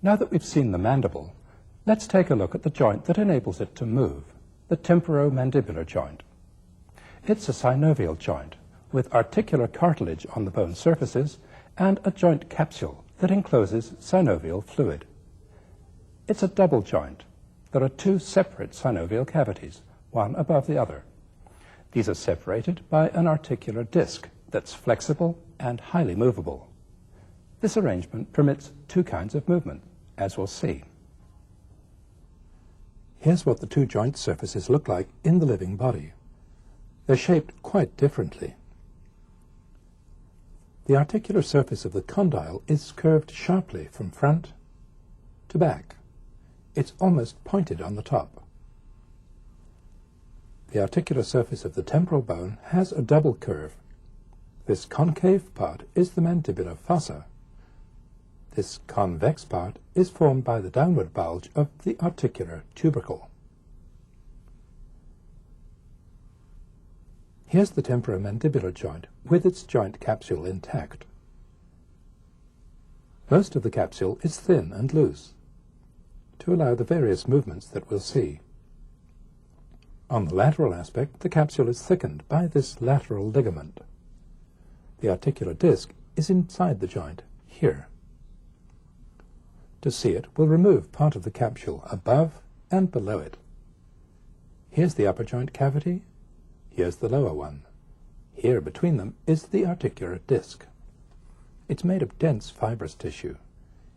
Now that we've seen the mandible, let's take a look at the joint that enables it to move, the temporomandibular joint. It's a synovial joint with articular cartilage on the bone surfaces and a joint capsule that encloses synovial fluid. It's a double joint. There are two separate synovial cavities, one above the other. These are separated by an articular disc that's flexible and highly movable. This arrangement permits two kinds of movement, as we'll see. Here's what the two joint surfaces look like in the living body. They're shaped quite differently. The articular surface of the condyle is curved sharply from front to back. It's almost pointed on the top. The articular surface of the temporal bone has a double curve. This concave part is the mandibular fossa. This convex part is formed by the downward bulge of the articular tubercle. Here's the temporomandibular joint with its joint capsule intact. Most of the capsule is thin and loose to allow the various movements that we'll see. On the lateral aspect, the capsule is thickened by this lateral ligament. The articular disc is inside the joint, here. To see it, we'll remove part of the capsule above and below it. Here's the upper joint cavity. Here's the lower one. Here between them is the articular disc. It's made of dense fibrous tissue.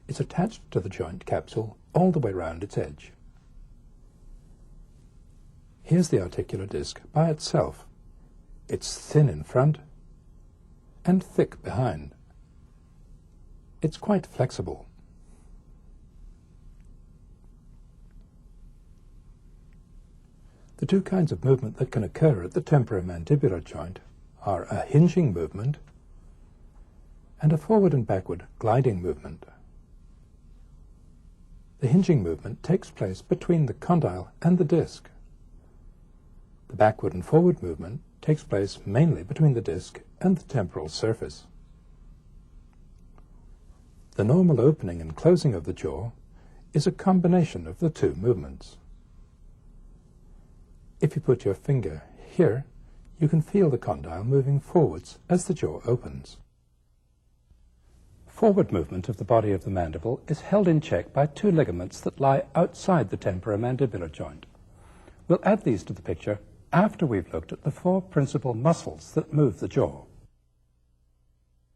It's attached to the joint capsule all the way round its edge. Here's the articular disc by itself. It's thin in front and thick behind. It's quite flexible. The two kinds of movement that can occur at the temporomandibular joint are a hinging movement and a forward and backward gliding movement. The hinging movement takes place between the condyle and the disc. The backward and forward movement takes place mainly between the disc and the temporal surface. The normal opening and closing of the jaw is a combination of the two movements. If you put your finger here, you can feel the condyle moving forwards as the jaw opens. Forward movement of the body of the mandible is held in check by two ligaments that lie outside the temporomandibular joint. We'll add these to the picture after we've looked at the four principal muscles that move the jaw.